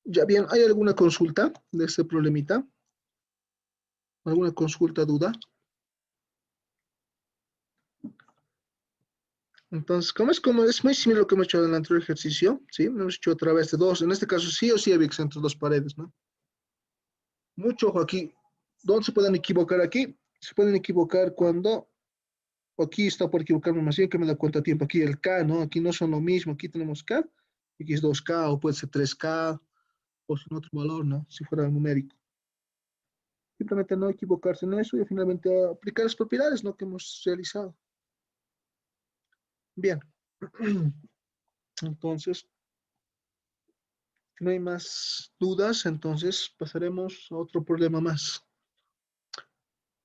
Ya bien, ¿hay alguna consulta de este problemita? ¿Alguna consulta, duda? Entonces, como es muy similar a lo que hemos hecho en el anterior ejercicio, ¿sí? Lo hemos hecho a través de dos. En este caso, sí o sí había que ser entre dos paredes, ¿no? Mucho ojo aquí. ¿Dónde se pueden equivocar aquí? Se pueden equivocar cuando aquí está por equivocarme más bien que me da cuenta a tiempo. Aquí el K, ¿no? Aquí no son lo mismo. Aquí tenemos K, aquí es 2K o puede ser 3K o sin otro valor, ¿no? Si fuera numérico. Simplemente no equivocarse en eso y finalmente aplicar las propiedades, ¿no? Que hemos realizado. Bien. Entonces, si no hay más dudas, entonces pasaremos a otro problema más.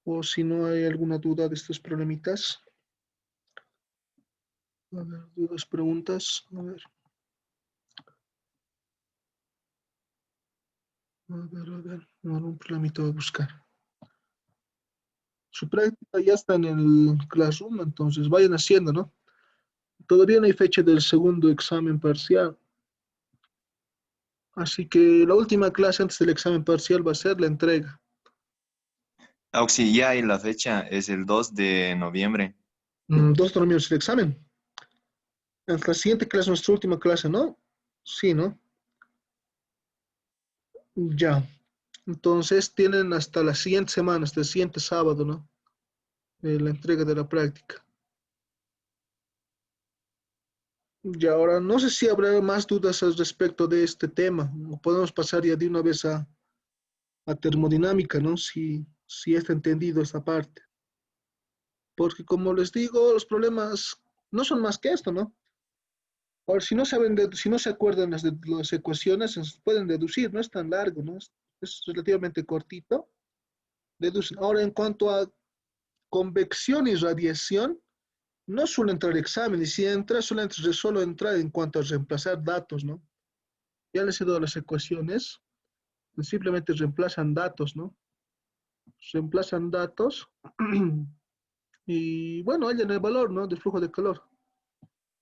O si no hay alguna duda de estos problemitas. A ver, dudas, preguntas. A ver. Un problemita voy a buscar. Su práctica ya está en el Classroom, entonces vayan haciendo, ¿no? Todavía no hay fecha del segundo examen parcial. Así que la última clase antes del examen parcial va a ser la entrega. Auxiliar y la fecha es el 2 de noviembre. Dos torneos del examen. En la siguiente clase, nuestra última clase, ¿no? Sí, ¿no? Ya. Entonces tienen hasta la siguiente semana, hasta el siguiente sábado, ¿no? La entrega de la práctica. Y ahora, no sé si habrá más dudas al respecto de este tema. O podemos pasar ya de una vez a termodinámica, ¿no? Si está entendido esta parte. Porque como les digo, los problemas no son más que esto, ¿no? Ahora, si no saben, si no se acuerdan las ecuaciones, se pueden deducir, no es tan largo, ¿no? Es relativamente cortito. Deducen. Ahora, en cuanto a convección y radiación, no suele entrar examen, y si entra, solo entrar en cuanto a reemplazar datos, ¿no? Ya les he dado las ecuaciones, simplemente reemplazan datos, ¿no? Reemplazan datos y, bueno, hallan el valor, ¿no? De flujo de calor.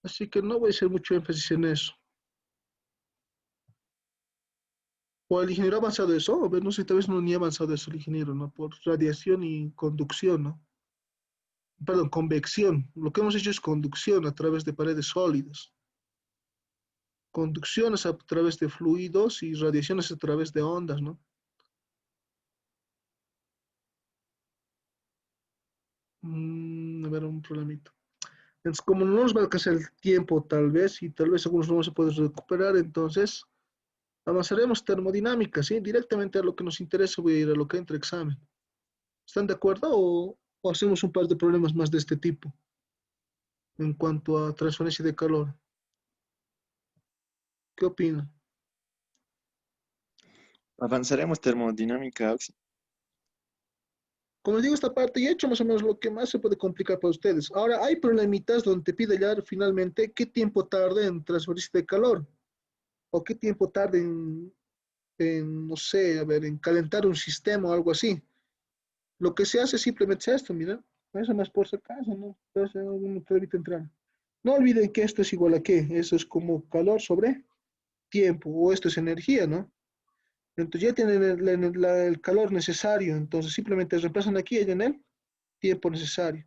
Así que no voy a hacer mucho énfasis en eso. O el ingeniero ha avanzado eso, o no sé, tal vez no ni ha avanzado eso el ingeniero, ¿no? Por radiación y conducción, ¿no? Perdón, convección. Lo que hemos hecho es conducción a través de paredes sólidas. Conducciones a través de fluidos y radiaciones a través de ondas, ¿no? A ver, un problemita. Entonces, como no nos va a alcanzar el tiempo, tal vez, y tal vez algunos no se pueden recuperar, entonces avanzaremos termodinámica, ¿sí? Directamente a lo que nos interesa voy a ir a lo que entra examen. ¿Están de acuerdo o hacemos un par de problemas más de este tipo en cuanto a transferencia de calor? ¿Qué opinan? Avanzaremos termodinámica, Como les digo, esta parte ya he hecho más o menos lo que más se puede complicar para ustedes. Ahora, hay problemitas donde te pide ya finalmente qué tiempo tarda en transferirse de calor o qué tiempo tarda no sé, a ver, en calentar un sistema o algo así. Lo que se hace simplemente es esto, mira. Eso más por si acaso, ¿no? Entonces, uno te evita entrar. No olviden que esto es igual a qué. Eso es como calor sobre tiempo, o esto es energía, ¿no? Entonces ya tienen el calor necesario, entonces simplemente reemplazan aquí en el tiempo necesario.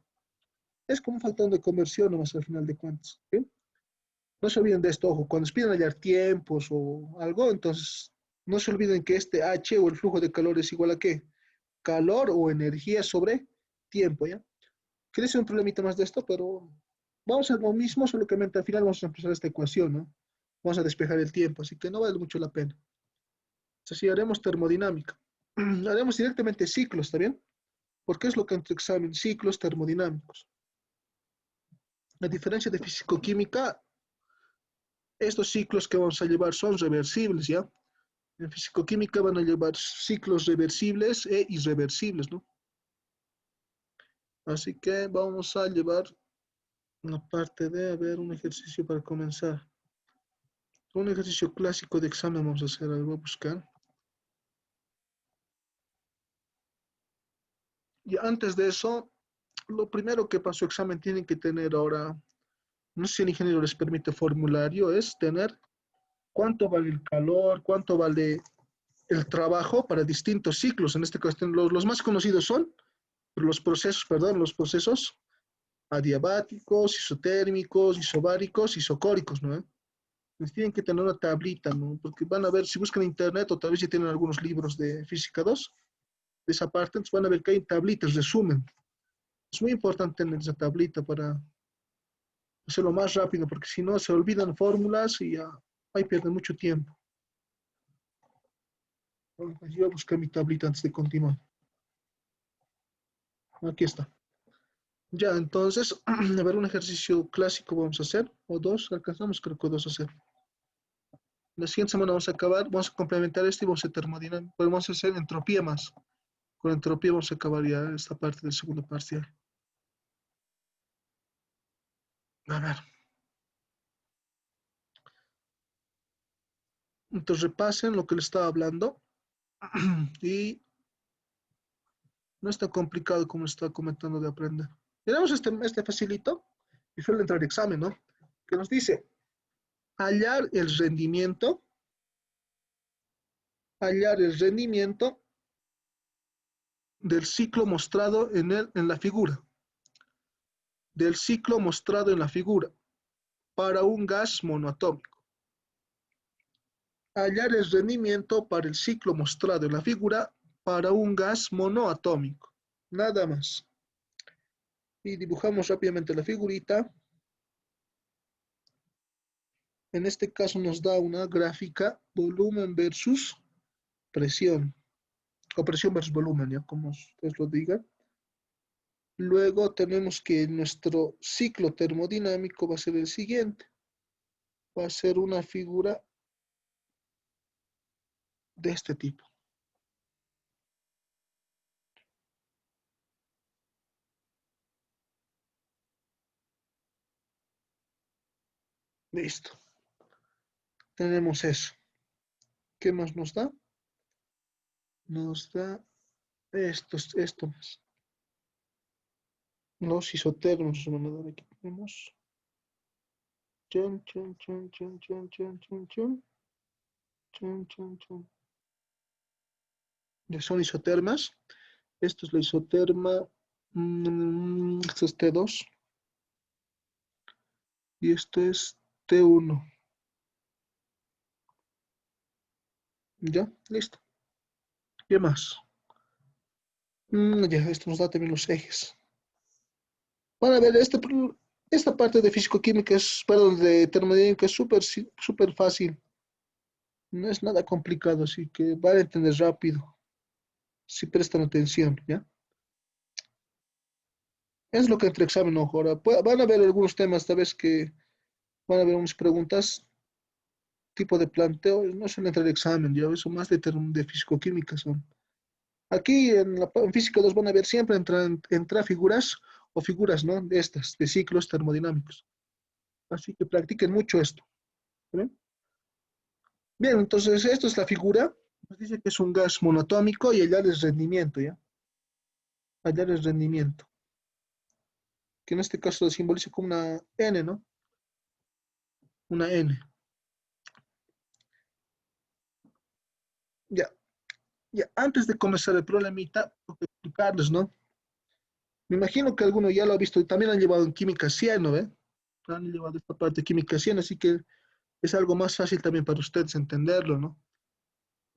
Es como faltando de conversión nomás al final de cuentas. ¿Sí? No se olviden de esto, ojo, cuando se piden hallar tiempos o algo, entonces no se olviden que este H o el flujo de calor es igual a qué? Calor o energía sobre tiempo, ¿ya? Quería hacer un problemita más de esto, pero vamos a lo mismo, solo que al final vamos a empezar esta ecuación, ¿no? Vamos a despejar el tiempo, así que no vale mucho la pena. Así haremos termodinámica. Haremos directamente ciclos, ¿está bien? Porque es lo que entre examen, ciclos termodinámicos. La diferencia de físico-química, estos ciclos que vamos a llevar son reversibles, ¿ya? En físico-química van a llevar ciclos reversibles e irreversibles, ¿no? Así que vamos a llevar una parte de, a ver, un ejercicio para comenzar. Un ejercicio clásico de examen vamos a hacer, voy a buscar. Y antes de eso, lo primero que para su examen tienen que tener ahora, no sé si el ingeniero les permite formulario, es tener cuánto vale el calor, cuánto vale el trabajo para distintos ciclos. En este caso, los más conocidos son los procesos adiabáticos, isotérmicos, isobáricos, isocóricos, ¿no? Pues tienen que tener una tablita, ¿no? Porque van a ver, si buscan en internet o tal vez ya tienen algunos libros de física 2 de esa parte, entonces van a ver que hay tablitas, resumen. Es muy importante tener esa tablita para hacerlo más rápido, porque si no se olvidan fórmulas y ya ahí pierden mucho tiempo. Bueno, pues yo voy a buscar mi tablita antes de continuar. Aquí está. Ya, entonces, a ver, un ejercicio clásico vamos a hacer, o dos, alcanzamos creo que dos a hacer. La siguiente semana vamos a acabar, vamos a complementar esto y vamos a hacer termodinámica, podemos hacer entropía más. Con entropía vamos a acabar ya esta parte del segundo parcial. A ver, entonces repasen lo que les estaba hablando y no es tan complicado como les estaba comentando de aprender. Tenemos este facilito y suele entrar examen, ¿no? Que nos dice hallar el rendimiento del ciclo mostrado en la figura, del ciclo mostrado en la figura para un gas monoatómico. Hallar el rendimiento para el ciclo mostrado en la figura para un gas monoatómico. Nada más. Y dibujamos rápidamente la figurita. En este caso nos da una gráfica volumen versus presión, o presión versus volumen, ya como ustedes lo digan. Luego tenemos que nuestro ciclo termodinámico va a ser el siguiente. Va a ser una figura de este tipo. Listo. Tenemos eso. ¿Qué más nos da? Nos da esto más. Los isotermos van a dar aquí. Tenemos. Chun, chun, chun, chun, chun, chun, chun, chun. Chun, chun, chun. Ya son isotermas. Esto es la isoterma. Esto es T2. Y esto es T1. ¿Ya? Listo. ¿Qué más? Ya, esto nos da también los ejes. Van a ver, esta parte de físico-química perdón, de termodinámica es súper fácil. No es nada complicado, así que van a entender rápido, si prestan atención, ¿ya? Es lo que entre examen, ojo. Ahora, van a ver algunos temas, tal vez que van a ver unas preguntas, tipo de planteo, no son entre el examen, ya eso más de físico-química son. Aquí en física 2 van a ver siempre entrar figuras o figuras, ¿no? De estas, de ciclos termodinámicos. Así que practiquen mucho esto. ¿Ven? Bien, entonces esto es la figura. Nos dice que es un gas monoatómico y hallar el rendimiento, ¿ya? Hallar el rendimiento. Que en este caso lo simboliza como una N, ¿no? Una N. Ya, ya. Antes de comenzar el problemita, tengo que explicarles, ¿no? Me imagino que alguno ya lo ha visto y también han llevado en química 100, ¿no ve? Han llevado esta parte de química 100, así que es algo más fácil también para ustedes entenderlo, ¿no?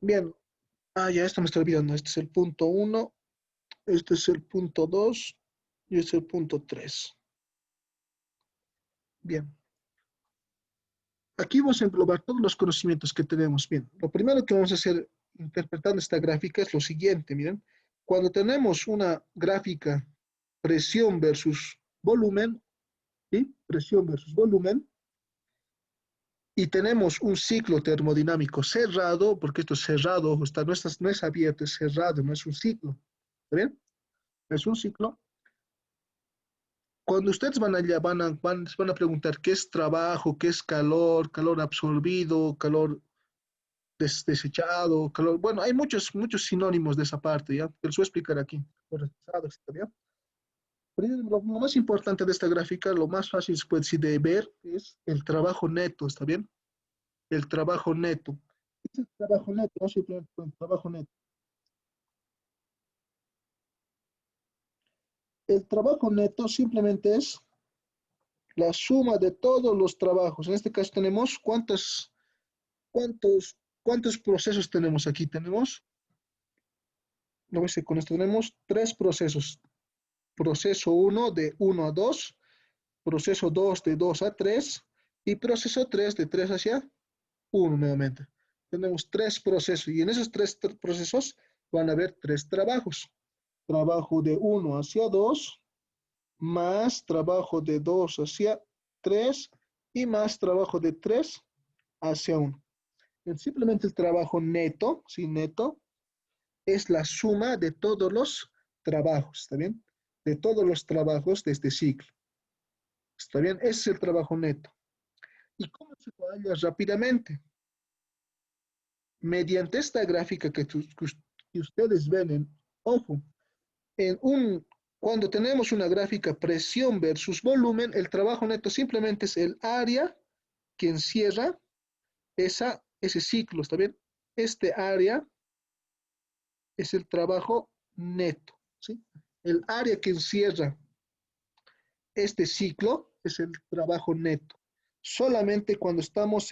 Bien. Ya esto me estoy olvidando. Este es el punto uno, este es el punto 2 y este es el punto 3. Bien. Aquí vamos a englobar todos los conocimientos que tenemos. Bien, lo primero que vamos a hacer interpretando esta gráfica es lo siguiente, miren. Cuando tenemos una gráfica presión versus volumen, ¿sí? Presión versus volumen, y tenemos un ciclo termodinámico cerrado, porque esto es cerrado, no es abierto, es cerrado, no es un ciclo. ¿Está bien? Es un ciclo. Cuando ustedes van allá, van a preguntar qué es trabajo, qué es calor, calor absorbido, calor desechado, calor. Bueno, hay muchos sinónimos de esa parte, ¿ya? Que les voy a explicar aquí. ¿Está bien? Pero lo más importante de esta gráfica, lo más fácil se puede decir de ver, es el trabajo neto, ¿está bien? el trabajo neto. ¿Qué es el trabajo neto? No simplemente el trabajo neto. El trabajo neto simplemente es la suma de todos los trabajos. En este caso tenemos cuántos procesos tenemos aquí. Tenemos, no sé, con esto tenemos tres procesos. Proceso uno de uno a 2, proceso 2 de 2 a 3 y proceso 3 de 3 hacia uno nuevamente. Tenemos tres procesos y en esos procesos van a haber tres trabajos. Trabajo de uno hacia 2 más trabajo de 2 hacia 3 y más trabajo de 3 hacia uno. Simplemente el trabajo neto, ¿sí? Neto, es la suma de todos los trabajos, ¿está bien? De todos los trabajos de este ciclo. ¿Está bien? Ese es el trabajo neto. ¿Y cómo se halla rápidamente? Mediante esta gráfica que ustedes ven, ojo, cuando tenemos una gráfica presión versus volumen, el trabajo neto simplemente es el área que encierra ese ciclo, ¿está bien? Este área es el trabajo neto, ¿sí? El área que encierra este ciclo es el trabajo neto. Solamente cuando estamos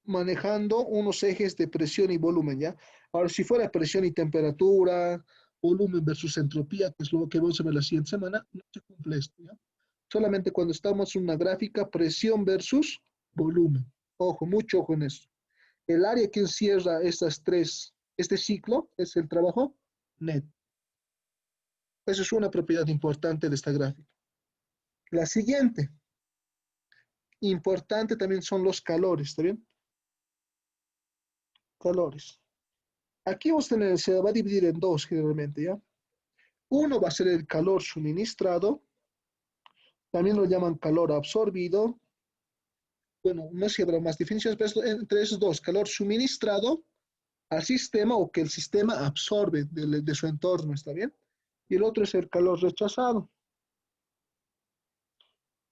manejando unos ejes de presión y volumen, ¿ya? Ahora, si fuera presión y temperatura, volumen versus entropía, que es lo que vamos a ver la siguiente semana, no se cumple esto, ¿ya? Solamente cuando estamos en una gráfica presión versus volumen. Ojo, mucho ojo en eso. El área que encierra este ciclo es el trabajo neto. Esa es una propiedad importante de esta gráfica. La siguiente, importante también son los calores, ¿está bien? Calores. Aquí vamos a tener, se va a dividir en dos generalmente, ¿ya? Uno va a ser el calor suministrado, también lo llaman calor absorbido. Bueno, no sé si habrá más definiciones, pero entre esos dos, calor suministrado al sistema o que el sistema absorbe de su entorno, ¿está bien? Y el otro es el calor rechazado,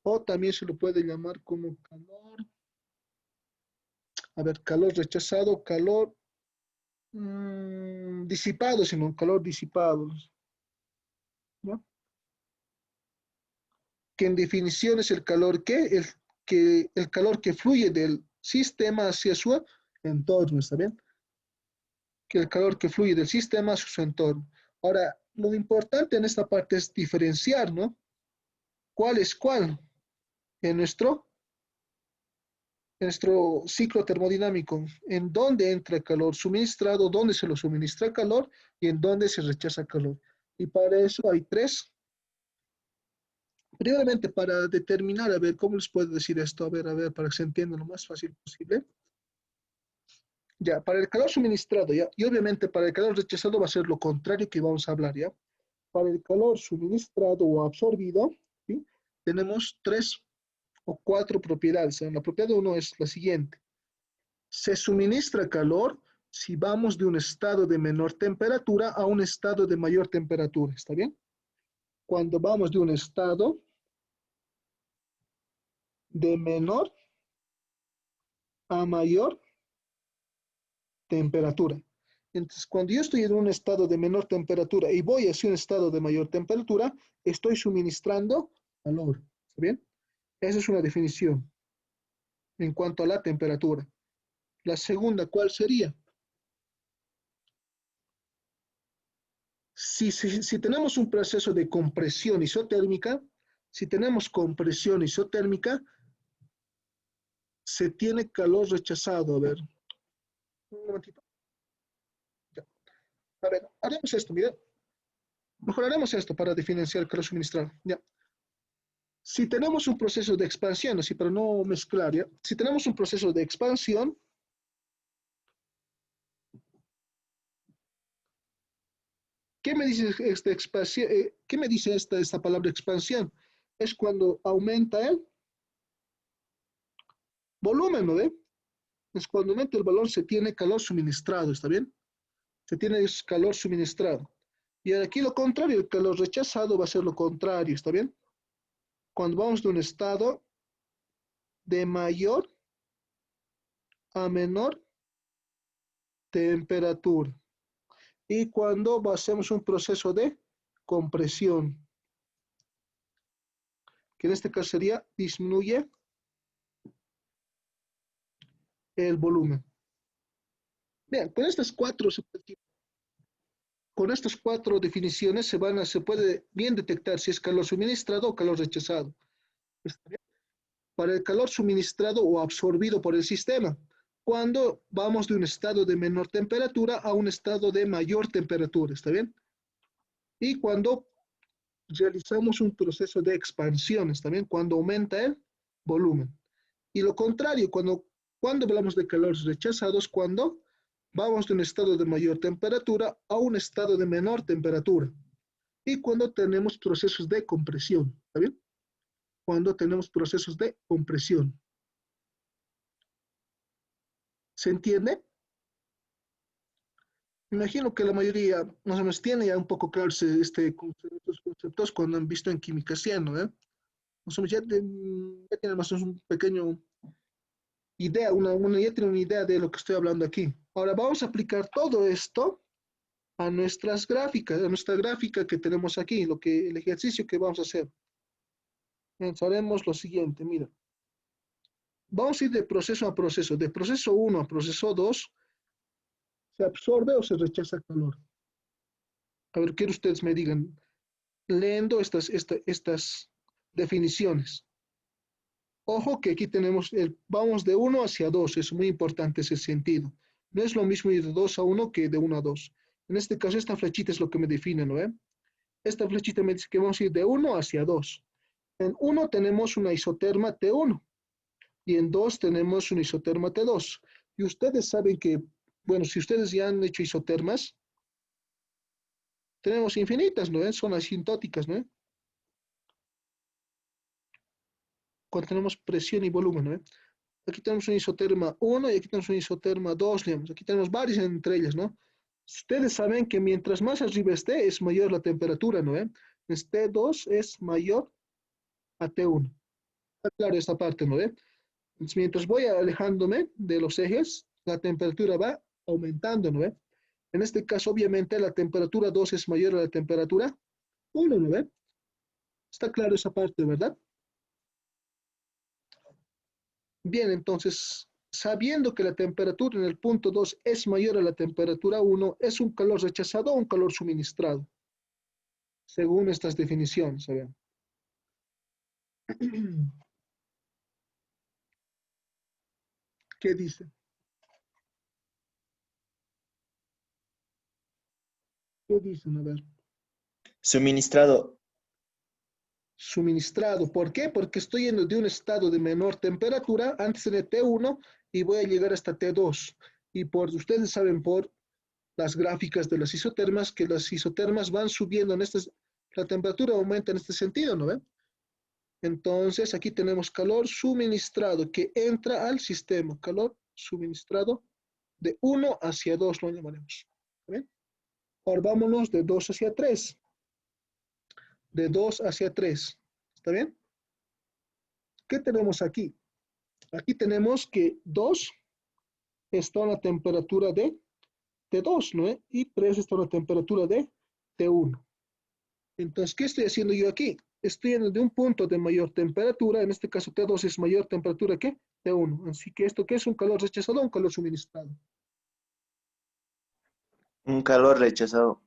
o también se lo puede llamar como calor, a ver, calor rechazado, calor disipado, sino calor disipado, ¿no? Que en definición es el calor el calor que fluye del sistema hacia su entorno, ¿está bien? Que el calor que fluye del sistema hacia su entorno. Ahora, lo importante en esta parte es diferenciar, ¿no? ¿Cuál es cuál? En nuestro ciclo termodinámico, en dónde entra el calor suministrado, dónde se lo suministra calor y en dónde se rechaza calor. Y para eso hay tres. Primeramente, para determinar, a ver, ¿cómo les puedo decir esto? A ver, para que se entienda lo más fácil posible. Ya, para el calor suministrado, ya, y obviamente para el calor rechazado va a ser lo contrario que vamos a hablar, ya. Para el calor suministrado o absorbido, ¿sí? Tenemos tres o cuatro propiedades. La propiedad uno es la siguiente. Se suministra calor si vamos de un estado de menor temperatura a un estado de mayor temperatura, ¿está bien? Cuando vamos de un estado de menor a mayor temperatura. Entonces, cuando yo estoy en un estado de menor temperatura y voy hacia un estado de mayor temperatura, estoy suministrando calor. ¿Está bien? Esa es una definición en cuanto a la temperatura. La segunda, ¿cuál sería? Si tenemos un proceso de compresión isotérmica, si tenemos compresión isotérmica, se tiene calor rechazado. A ver, un momentito. Ya. A ver, haremos esto, mira. Mejoraremos esto para diferenciar el calor suministrado. Ya. Si tenemos un proceso de expansión, así para no mezclar, ¿ya? Si tenemos un proceso de expansión, ¿qué me dice esta expansión? ¿Qué me dice esta palabra expansión? Es cuando aumenta el volumen, ¿no ve? Es cuando aumenta el valor se tiene calor suministrado, ¿está bien? Se tiene calor suministrado. Y aquí lo contrario, el calor rechazado va a ser lo contrario, ¿está bien? Cuando vamos de un estado de mayor a menor temperatura. Y cuando hacemos un proceso de compresión, que en este caso sería disminuye el volumen. Bien, con estas cuatro definiciones se puede bien detectar si es calor suministrado o calor rechazado. ¿Está bien? Para el calor suministrado o absorbido por el sistema, cuando vamos de un estado de menor temperatura a un estado de mayor temperatura, ¿está bien? Y cuando realizamos un proceso de expansión, ¿está bien? Cuando aumenta el volumen. Y lo contrario, cuando hablamos de calores rechazados, cuando vamos de un estado de mayor temperatura a un estado de menor temperatura. Y cuando tenemos procesos de compresión, ¿está bien? Cuando tenemos procesos de compresión. ¿Se entiende? Me imagino que la mayoría más o menos tiene ya un poco claro estos conceptos cuando han visto en química 100, ¿no? Más o menos ya tienen más o menos un pequeño idea, ya tienen una idea de lo que estoy hablando aquí. Ahora vamos a aplicar todo esto a nuestras gráficas, a nuestra gráfica que tenemos aquí, el ejercicio que vamos a hacer. Haremos lo siguiente, mira. Vamos a ir de proceso a proceso. De proceso 1 a proceso 2, ¿se absorbe o se rechaza calor? A ver, quiero ustedes me digan, leyendo estas definiciones. Ojo que aquí vamos de 1 hacia 2, es muy importante ese sentido. No es lo mismo ir de 2 a 1 que de 1 a 2. En este caso, esta flechita es lo que me define, ¿no? Esta flechita me dice que vamos a ir de 1 hacia 2. En 1 tenemos una isoterma T1 y en 2 tenemos una isoterma T2. Y ustedes saben que, bueno, si ustedes ya han hecho isotermas, tenemos infinitas, ¿no? Son asintóticas, ¿no? Cuando tenemos presión y volumen, ¿no? Aquí tenemos un isoterma 1 y aquí tenemos un isoterma 2, digamos. Aquí tenemos varias entre ellas, ¿no? Ustedes saben que mientras más arriba esté, es mayor la temperatura, ¿no? T2 es mayor a T1. Está claro esta parte, ¿no? Entonces, mientras voy alejándome de los ejes, la temperatura va aumentando, ¿no? En este caso, obviamente, la temperatura 2 es mayor a la temperatura 1, ¿no? Está claro esa parte, ¿verdad? Bien, entonces, sabiendo que la temperatura en el punto 2 es mayor a la temperatura 1, ¿es un calor rechazado o un calor suministrado? Según estas definiciones, ¿saben? ¿Qué dice? ¿Qué dicen? A ver. Suministrado. Suministrado. ¿Por qué? Porque estoy yendo de un estado de menor temperatura, antes era T1, y voy a llegar hasta T2. Y ustedes saben por las gráficas de las isotermas, que las isotermas van subiendo la temperatura aumenta en este sentido, ¿no ven? Entonces aquí tenemos calor suministrado que entra al sistema, calor suministrado de 1 hacia 2 lo llamaremos. ¿Ven? Ahora vámonos de 2 hacia 3. De 2 hacia 3. ¿Está bien? ¿Qué tenemos aquí? Aquí tenemos que 2 está a la temperatura de T2, ¿no? Y 3 está a la temperatura de T1. Entonces, ¿qué estoy haciendo yo aquí? Estoy yendo de un punto de mayor temperatura, en este caso T2 es mayor temperatura que T1. Así que esto, ¿qué es un calor rechazado o un calor suministrado? Un calor rechazado.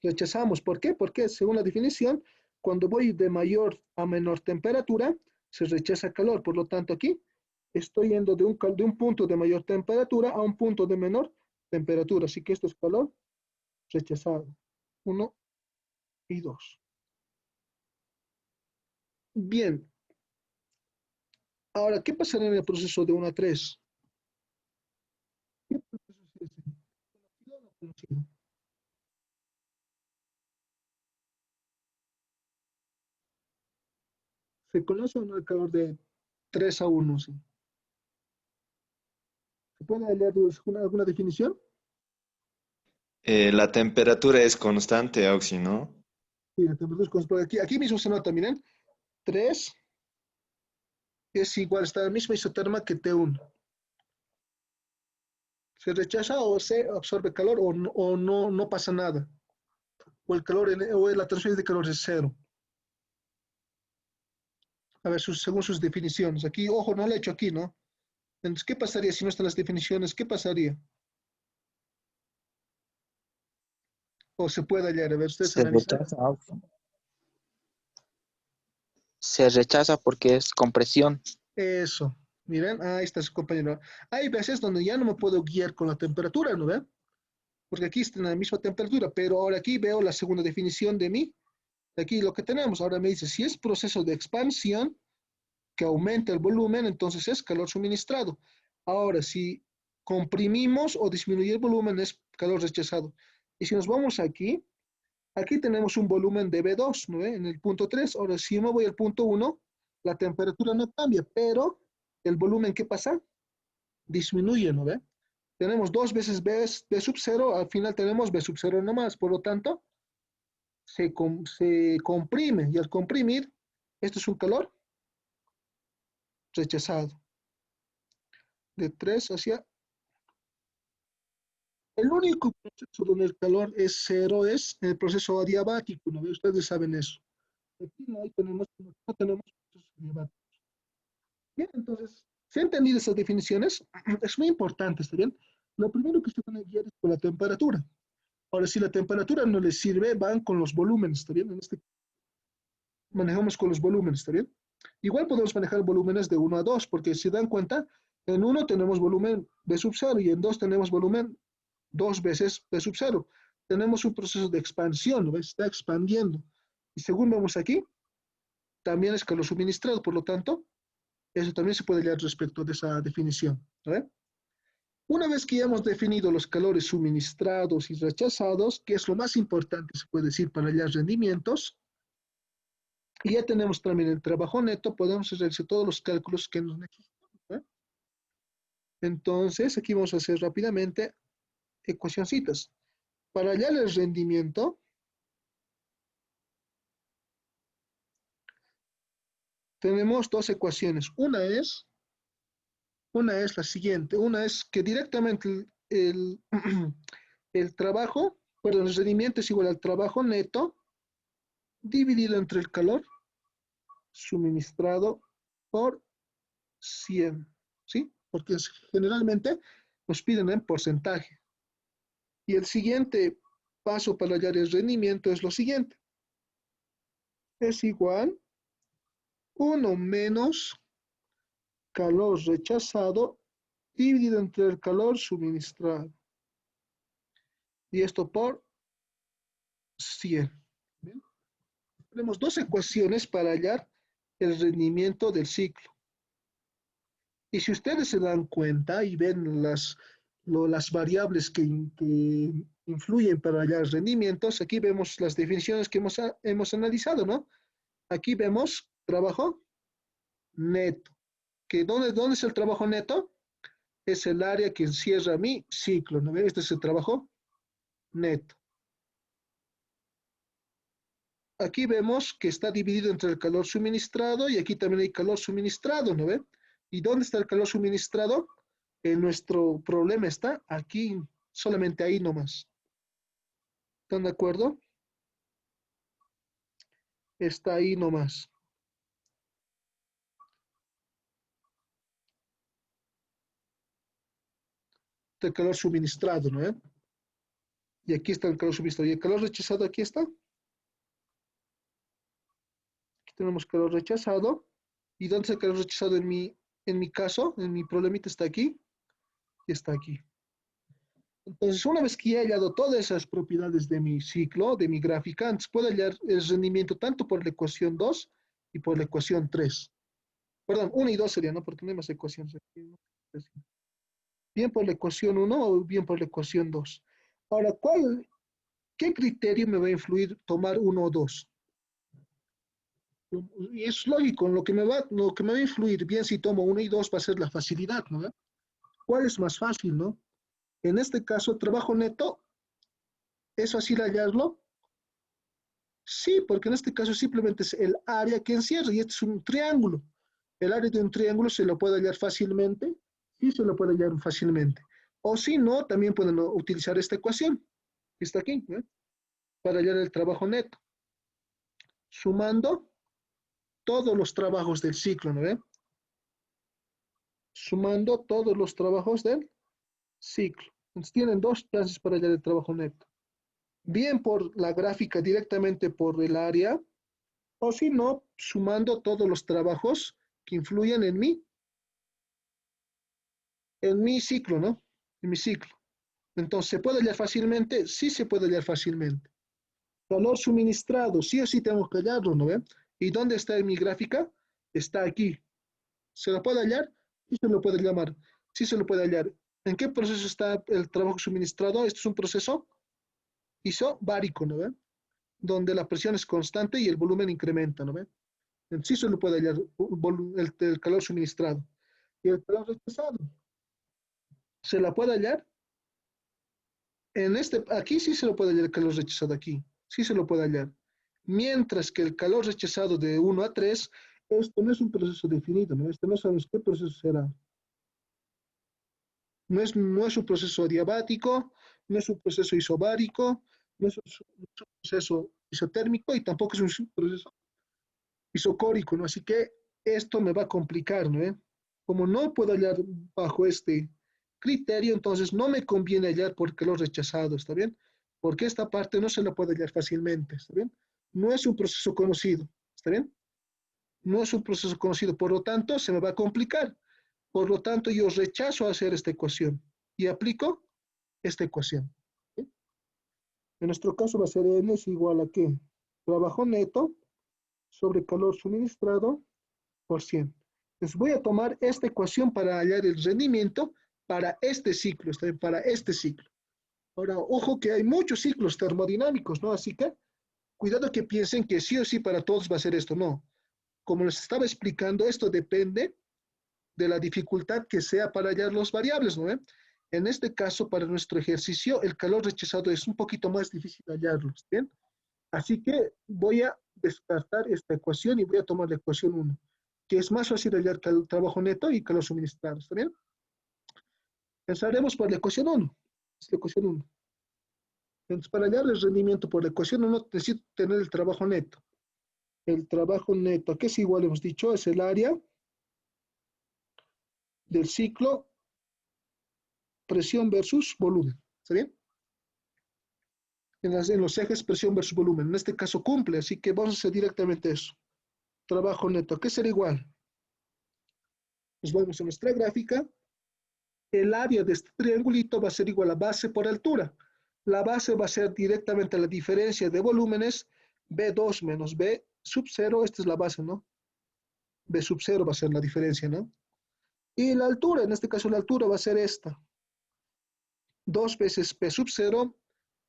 Rechazamos. ¿Por qué? Porque según la definición, cuando voy de mayor a menor temperatura, se rechaza calor. Por lo tanto, aquí estoy yendo de un punto de mayor temperatura a un punto de menor temperatura. Así que esto es calor rechazado. 1 y 2. Bien. Ahora, ¿qué pasará en el proceso de 1 a 3? ¿Qué proceso es ese? ¿Conocido o no conocido? ¿Se conoce o no el calor de 3 a 1? ¿Sí? ¿Se puede leer alguna definición? La temperatura es constante, Auxi, ¿no? Sí, la temperatura es constante. Aquí mismo se nota, miren. T3 es igual, está la misma isoterma que T1. Se rechaza o se absorbe calor o no pasa nada. O el calor o la transferencia de calor es cero. A ver, según sus definiciones. Aquí, ojo, no lo he hecho aquí, ¿no? Entonces, ¿qué pasaría si no están las definiciones? ¿Qué pasaría? O se puede hallar, a ver, ustedes Se analizan. rechaza, se rechaza porque es compresión. Eso. Miren, ahí está su compañero. Hay veces donde ya no me puedo guiar con la temperatura, ¿no ven? Porque aquí está en la misma temperatura, pero ahora aquí veo la segunda definición de mí. Aquí lo que tenemos, ahora me dice, si es proceso de expansión que aumenta el volumen, entonces es calor suministrado. Ahora, si comprimimos o disminuye el volumen, es calor rechazado. Y si nos vamos aquí, aquí tenemos un volumen de B2, ¿no ve? En el punto 3. Ahora, si yo me voy al punto 1, la temperatura no cambia, pero el volumen, ¿qué pasa? Disminuye, ¿no ve? Tenemos dos veces B sub 0, al final tenemos B sub 0 nomás, por lo tanto, se comprime, y al comprimir, esto es un calor rechazado. De 3 hacia... El único proceso donde el calor es cero es el proceso adiabático, ¿no ve? Ustedes saben eso. Aquí no tenemos procesos adiabáticos. Bien, entonces, ¿se han entendido esas definiciones? Es muy importante, ¿está bien? Lo primero que se van a guiar es con la temperatura. Ahora, si la temperatura no les sirve, van con los volúmenes, ¿está bien? En este manejamos con los volúmenes, ¿está bien? Igual podemos manejar volúmenes de 1 a 2, porque si dan cuenta, en 1 tenemos volumen B sub 0 y en 2 tenemos volumen 2 veces B sub 0. Tenemos un proceso de expansión, ¿no? Está expandiendo. Y según vemos aquí, también es calor suministrado, por lo tanto, eso también se puede leer respecto de esa definición, ¿no? Una vez que ya hemos definido los calores suministrados y rechazados, que es lo más importante, se puede decir, para hallar rendimientos, y ya tenemos también el trabajo neto, podemos realizar todos los cálculos que nos necesitamos, ¿no? Entonces, aquí vamos a hacer rápidamente ecuacioncitas. Para hallar el rendimiento, tenemos dos ecuaciones. Una es la siguiente. Una es que directamente el trabajo, perdón, el rendimiento es igual al trabajo neto dividido entre el calor suministrado por 100, ¿sí? Porque generalmente nos piden en porcentaje. Y el siguiente paso para hallar el rendimiento es lo siguiente. Es igual 1 menos calor rechazado dividido entre el calor suministrado. Y esto por 100. ¿Bien? Tenemos dos ecuaciones para hallar el rendimiento del ciclo. Y si ustedes se dan cuenta y ven las variables que influyen para hallar rendimientos, aquí vemos las definiciones que hemos analizado, ¿no? Aquí vemos trabajo neto. ¿Dónde es el trabajo neto? Es el área que encierra mi ciclo, ¿no? Este es el trabajo neto. Aquí vemos que está dividido entre el calor suministrado y aquí también hay calor suministrado, ¿no ve? ¿Y dónde está el calor suministrado? En nuestro problema está aquí, solamente ahí nomás. ¿Están de acuerdo? Está ahí nomás. Está el calor suministrado, ¿no ve? Y aquí está el calor suministrado. ¿Y el calor rechazado aquí está? Aquí tenemos calor rechazado. ¿Y dónde está el calor rechazado en mi caso? En mi problemita está aquí y está aquí. Entonces, una vez que ya he hallado todas esas propiedades de mi ciclo, de mi gráfica, antes puedo hallar el rendimiento tanto por la ecuación 2 y por la ecuación 3. Perdón, 1 y 2 sería, ¿no? Porque no hay más ecuaciones aquí, ¿no? Bien por la ecuación 1 o bien por la ecuación 2. Ahora, ¿qué criterio me va a influir tomar 1 o 2? Y es lógico, lo que me va a influir bien si tomo 1 y 2 va a ser la facilidad, ¿no? ¿Cuál es más fácil, no? En este caso, trabajo neto, ¿es fácil hallarlo? Sí, porque en este caso simplemente es el área que encierra y este es un triángulo. El área de un triángulo se lo puede hallar fácilmente, sí se lo puede hallar fácilmente. O si no, también pueden utilizar esta ecuación, que está aquí, ¿eh? Para hallar el trabajo neto, sumando todos los trabajos del ciclo, ¿no ve? Sumando todos los trabajos del ciclo. Entonces tienen dos chances para hallar el trabajo neto. Bien por la gráfica directamente por el área, o si no, sumando todos los trabajos que influyen en mi ciclo, ¿no? En mi ciclo. Entonces, ¿se puede hallar fácilmente? Sí se puede hallar fácilmente. Valor suministrado, sí o sí tengo que hallarlo, ¿no ven? ¿Y dónde está en mi gráfica? Está aquí. ¿Se lo puede hallar? Sí se lo puede llamar. Sí se lo puede hallar. ¿En qué proceso está el trabajo suministrado? Esto es un proceso isobárico, ¿no ven? Donde la presión es constante y el volumen incrementa, ¿no ven? Sí se lo puede hallar el calor suministrado. Y el calor rechazado, ¿se la puede hallar? Aquí sí se lo puede hallar el calor rechazado aquí, sí se lo puede hallar. Mientras que el calor rechazado de 1 a 3, esto no es un proceso definido, ¿no? Este no sabemos qué proceso será. No es un proceso adiabático, no es un proceso isobárico, no es un proceso isotérmico y tampoco es un proceso isocórico, ¿no? Así que esto me va a complicar, ¿no? Como no puedo hallar bajo este criterio, entonces no me conviene hallar por calor rechazado, ¿está bien? Porque esta parte no se la puede hallar fácilmente, ¿está bien? No es un proceso conocido, ¿está bien? No es un proceso conocido, por lo tanto, se me va a complicar. Por lo tanto, yo rechazo hacer esta ecuación y aplico esta ecuación. ¿Sí? En nuestro caso va a ser N es igual a ¿qué? Trabajo neto sobre calor suministrado por 100. Entonces voy a tomar esta ecuación para hallar el rendimiento para este ciclo, ¿está bien? Para este ciclo. Ahora, ojo que hay muchos ciclos termodinámicos, ¿no? Así que cuidado que piensen que sí o sí para todos va a ser esto, no. Como les estaba explicando, esto depende de la dificultad que sea para hallar los variables, ¿no? En este caso, para nuestro ejercicio, el calor rechazado es un poquito más difícil hallarlo, ¿bien? Así que voy a descartar esta ecuación y voy a tomar la ecuación 1, que es más fácil hallar el trabajo neto y calor suministrado, ¿está bien? Pensaremos por la ecuación 1. Es la ecuación 1. Entonces, para hallar el rendimiento por la ecuación 1, necesito tener el trabajo neto. El trabajo neto, que es igual, hemos dicho, es el área del ciclo, presión versus volumen. ¿Está bien? En los ejes presión versus volumen. En este caso cumple, así que vamos a hacer directamente eso. Trabajo neto, ¿qué será igual? Nos vamos a nuestra gráfica. El área de este triangulito va a ser igual a base por altura. La base va a ser directamente la diferencia de volúmenes B2 menos B sub 0. Esta es la base, ¿no? B sub 0 va a ser la diferencia, ¿no? Y la altura, en este caso la altura va a ser esta. 2 veces P sub 0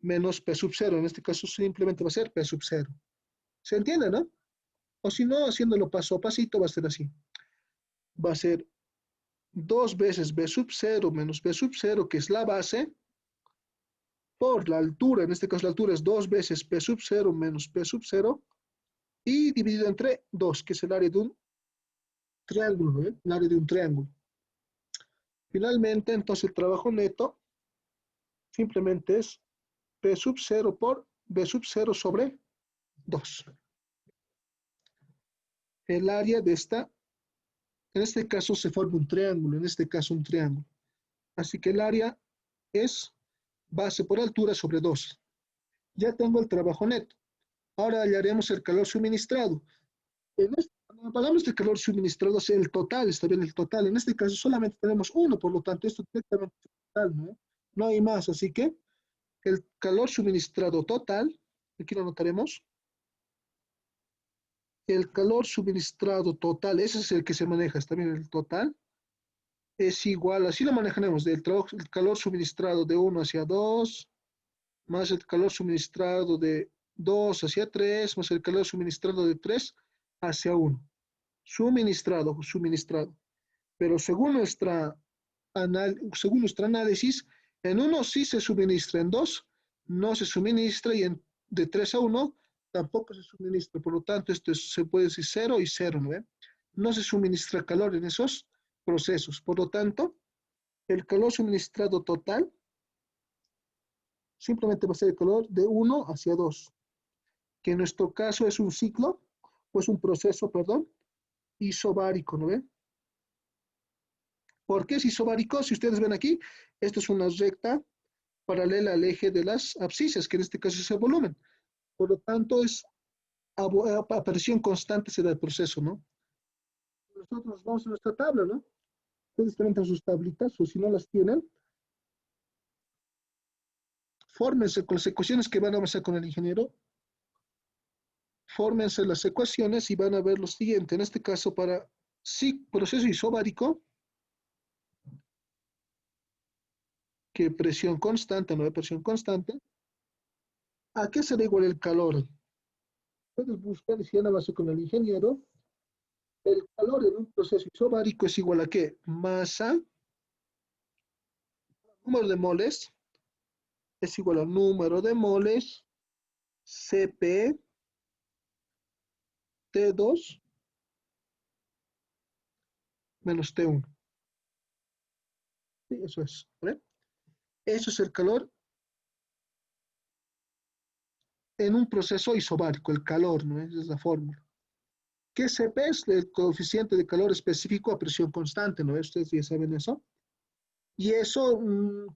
menos P sub 0. En este caso simplemente va a ser P sub 0. ¿Se entiende, no? O si no, haciéndolo paso a pasito va a ser así. Va a ser 2 veces B sub 0 menos B sub 0, que es la base, por la altura. En este caso la altura es 2 veces P sub 0 menos P sub 0, y dividido entre 2, que es el área de un triángulo, ¿no? El área de un triángulo. Finalmente, entonces el trabajo neto simplemente es P sub 0 por B sub 0 sobre 2. El área de esta, en este caso se forma un triángulo, en este caso un triángulo. Así que el área es base por altura sobre 2. Ya tengo el trabajo neto. Ahora hallaremos el calor suministrado. Cuando hablamos de calor suministrado, es el total, está bien, el total. En este caso solamente tenemos uno, por lo tanto esto directamente es el total, ¿no? No hay más, así que el calor suministrado total, aquí lo anotaremos, el calor suministrado total, ese es el que se maneja, está bien, el total, es igual, así lo manejaremos, el calor suministrado de 1 hacia 2, más el calor suministrado de 2 hacia 3, más el calor suministrado de 3 hacia 1. Suministrado. Pero según nuestro análisis, en uno sí se suministra, en dos no se suministra y de 3 a 1 tampoco se suministra, por lo tanto, se puede decir 0 y 0, ¿no ve? No se suministra calor en esos procesos, por lo tanto, el calor suministrado total simplemente va a ser el calor de 1 hacia 2, que en nuestro caso es un ciclo, o es un proceso, perdón, isobárico, ¿no ve? ¿Por qué es isobárico? Si ustedes ven aquí, esto es una recta paralela al eje de las abscisas, que en este caso es el volumen. Por lo tanto, es a presión constante se da el proceso, ¿no? Nosotros vamos a nuestra tabla, ¿no? Ustedes tienen sus tablitas, o si no las tienen, fórmense con las ecuaciones que van a hacer con el ingeniero, fórmense las ecuaciones y van a ver lo siguiente. En este caso, para proceso isobárico, que presión constante, no hay presión constante, ¿a qué será igual el calor? Puedes buscar, y si van a hacer con el ingeniero, el calor en un proceso isobárico es igual a ¿qué? Masa, número de moles, es igual al número de moles, Cp, T2, menos T1. Sí, eso es. ¿Vale? Eso es el calor en un proceso isobárico, el calor, ¿no? Esa es la fórmula. ¿Qué Cp es? El coeficiente de calor específico a presión constante, ¿no? Ustedes ya saben eso. Y eso,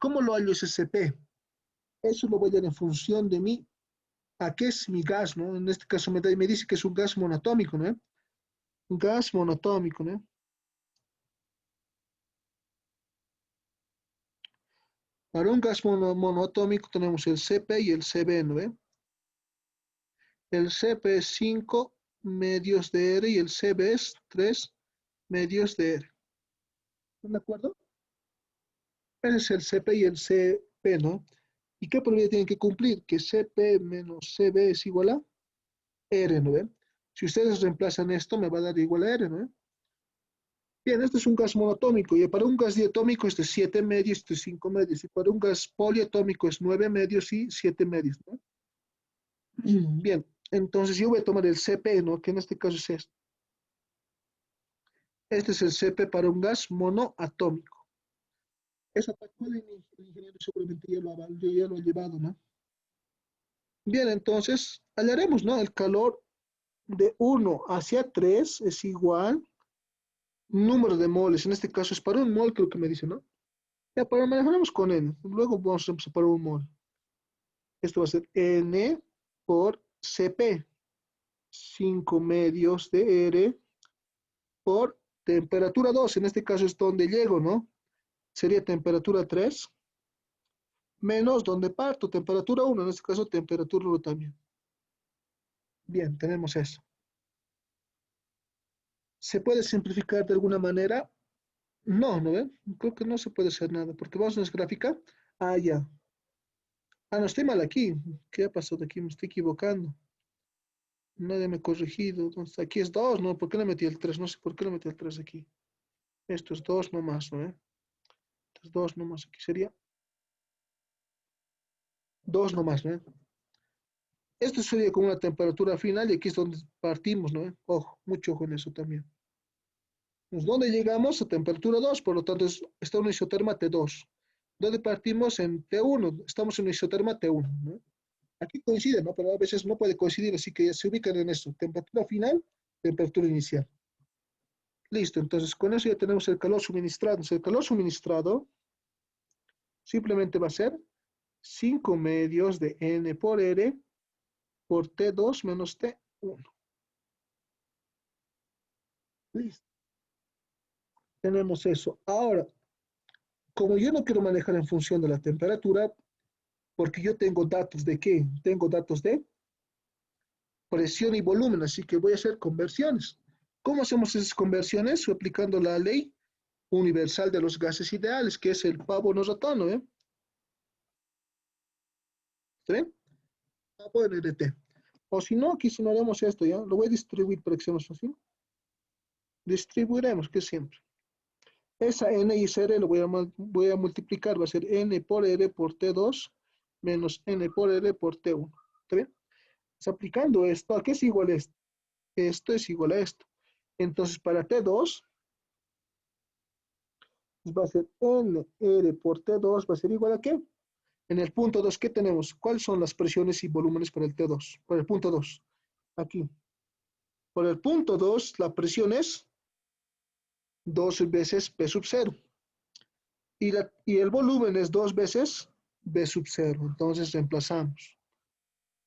¿cómo lo hallo ese Cp? Eso lo voy a dar en función de a qué es mi gas, ¿no? En este caso me dice que es un gas monoatómico, ¿no? Un gas monoatómico, ¿no? Para un gas monoatómico tenemos el Cp y el Cv, ¿no? El Cp es 5 medios de R y el Cv es 3 medios de R. ¿Están de acuerdo? Ese es el Cp y el Cp, ¿no? ¿Y qué propiedad tienen que cumplir? Que Cp menos Cv es igual a R, ¿no ven? Si ustedes reemplazan esto, me va a dar igual a R, ¿no? Bien, este es un gas monoatómico y para un gas diatómico este es 7 medios, este es 5 medios y para un gas poliatómico es 9 medios y 7 medios, ¿no? Bien, entonces yo voy a tomar el Cp, ¿no? Que en este caso es este. Este es el Cp para un gas monoatómico. Eso tal cual el ingeniero seguramente ya lo ha llevado, ¿no? Bien, entonces hallaremos, ¿no? El calor de 1 hacia 3 es igual número de moles. En este caso es para un mol, creo que me dice, ¿no? Ya, para manejaremos con N. Luego vamos a empezar para un mol. Esto va a ser N por Cp. 5 medios de R por temperatura 2. En este caso es donde llego, ¿no? Sería temperatura 3 menos donde parto, temperatura 1. En este caso temperatura 1 también. Bien, tenemos eso. ¿Se puede simplificar de alguna manera? No, ¿no ven? Creo que no se puede hacer nada, porque vamos a nuestra gráfica. Ah, ya. Ah, no, estoy mal aquí. ¿Qué ha pasado aquí? Me estoy equivocando. Nadie me ha corregido. Entonces, aquí es 2, ¿no? ¿Por qué le metí el 3? No sé por qué le metí el 3 aquí. Esto es 2 nomás, ¿no? Esto es 2 nomás. Aquí sería 2 nomás, ¿no? Esto sería como una temperatura final y aquí es donde partimos, ¿no? Ojo, mucho ojo en eso también. Pues, ¿dónde llegamos? A temperatura 2, por lo tanto está una isoterma T2. ¿Dónde partimos? En T1, estamos en una isoterma T1, ¿no? Aquí coincide, ¿no? Pero a veces no puede coincidir, así que se ubican en esto. Temperatura final, temperatura inicial. Listo, entonces con eso ya tenemos el calor suministrado. Entonces, el calor suministrado simplemente va a ser 5 medios de N por R por T2 menos T1. Listo, tenemos eso. Ahora, como yo no quiero manejar en función de la temperatura, porque yo tengo datos de qué? Tengo datos de presión y volumen, así que voy a hacer conversiones. ¿Cómo hacemos esas conversiones? Aplicando la ley universal de los gases ideales, que es el pavo no ratón, ¿eh? ¿Está bien? Pavo en RT. O si no, aquí si no haremos esto, ¿ya? Lo voy a distribuir para que sea más fácil. Distribuiremos, que siempre. Esa N y esa R lo voy a multiplicar, va a ser N por R por T2 menos N por R por T1. ¿Está bien? aplicando esto, ¿a qué es igual esto? Esto es igual a esto. Entonces, para T2, va a ser NR por T2, va a ser igual a ¿qué? En el punto 2, ¿qué tenemos? ¿Cuáles son las presiones y volúmenes para el T2? Para el punto 2. Aquí. Por el punto 2, la presión es 2 veces P sub 0. Y el volumen es 2 veces B sub 0. Entonces reemplazamos.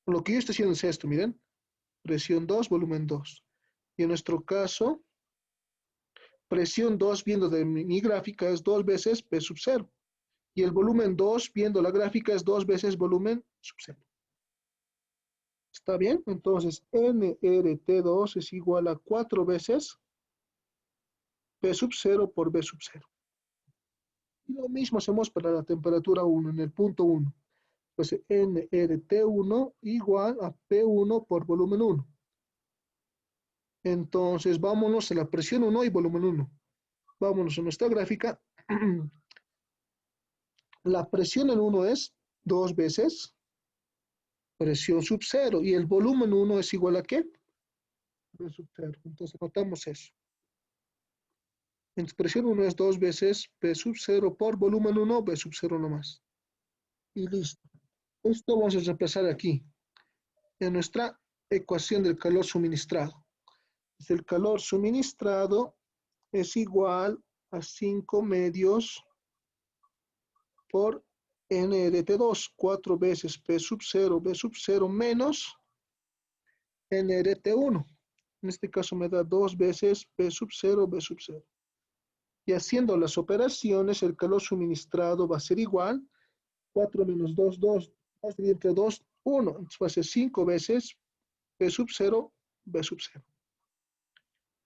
Lo que yo estoy haciendo es esto, miren. Presión 2, volumen 2. Y en nuestro caso, presión 2, viendo de mi gráfica, es 2 veces P sub 0. Y el volumen 2, viendo la gráfica, es 2 veces volumen sub 0. ¿Está bien? Entonces, nRT2 es igual a 4 veces P sub 0 por B sub 0. Y lo mismo hacemos para la temperatura 1, en el punto 1. Pues nRT1 igual a P1 por volumen 1. Entonces, vámonos a la presión 1 y volumen 1. Vámonos a nuestra gráfica. La presión en 1 es 2 veces presión sub 0 y el volumen 1 es igual a ¿qué? B sub 0. Entonces, notamos eso. Presión 1 es 2 veces P sub 0 por volumen 1, B sub 0 nomás. Y listo. Esto vamos a reemplazar aquí, en nuestra ecuación del calor suministrado. El calor suministrado es igual a 5 medios por nRT2, 4 veces P sub 0, B sub 0 menos nRT1. En este caso me da 2 veces P sub 0, B sub 0. Y haciendo las operaciones, el calor suministrado va a ser igual, 4 menos 2, 2, 2 dividido entre 2, 1. Entonces va a ser 5 veces P sub 0, B sub 0.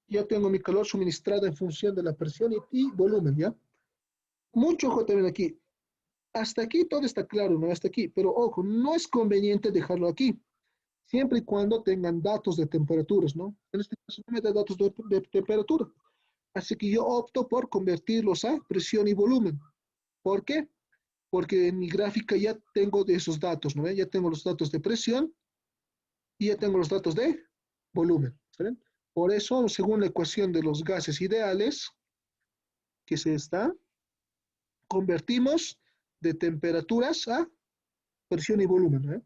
Ya tengo mi calor suministrado en función de la presión y volumen, ¿ya? Mucho ojo también aquí. Hasta aquí todo está claro, ¿no? Hasta aquí. Pero ojo, no es conveniente dejarlo aquí, siempre y cuando tengan datos de temperaturas, ¿no? En este caso no me da datos de temperatura. Así que yo opto por convertirlos a presión y volumen. ¿Por qué? Porque en mi gráfica ya tengo de esos datos, ¿no? Ya tengo los datos de presión y ya tengo los datos de volumen. ¿Saben? Por eso, según la ecuación de los gases ideales, que se está, convertimos de temperaturas a presión y volumen, ¿no?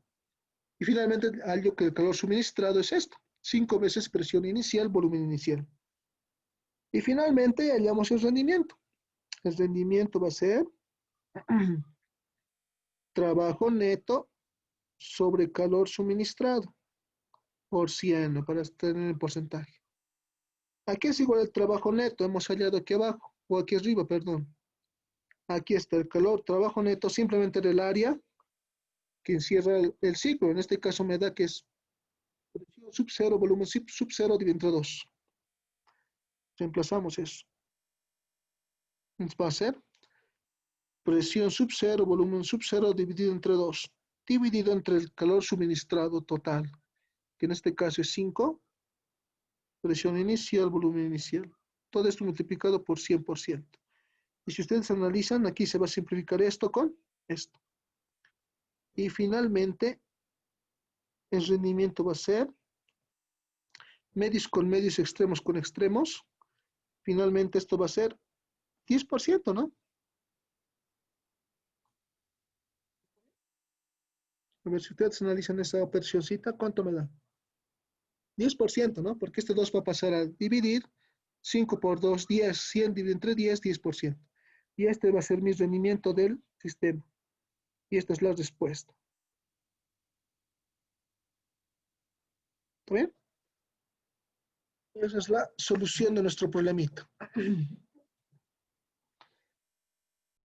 Y finalmente, algo que el calor suministrado es esto, 5 veces presión inicial, volumen inicial. Y finalmente hallamos el rendimiento. El rendimiento va a ser trabajo neto sobre calor suministrado por 100, para tener el porcentaje. ¿A qué es igual el trabajo neto? Hemos hallado aquí abajo, o aquí arriba, perdón. Aquí está el calor, trabajo neto, simplemente del área que encierra el ciclo. En este caso me da que es presión sub 0, volumen sub 0 dividido entre 2. Reemplazamos eso. Entonces va a ser presión sub 0, volumen sub 0 dividido entre 2, dividido entre el calor suministrado total, que en este caso es 5, presión inicial, volumen inicial. Todo esto multiplicado por 100%. Y si ustedes analizan, aquí se va a simplificar esto con esto. Y finalmente, el rendimiento va a ser medios con medios, extremos con extremos. Finalmente esto va a ser 10%, ¿no? A ver si ustedes analizan esa operacióncita, ¿cuánto me da? 10%, ¿no? Porque este 2 va a pasar a dividir. 5 por 2, 10. 100 dividido entre 10, 10%. Y este va a ser mi rendimiento del sistema. Y esta es la respuesta. ¿Está bien? Esa es la solución de nuestro problemita.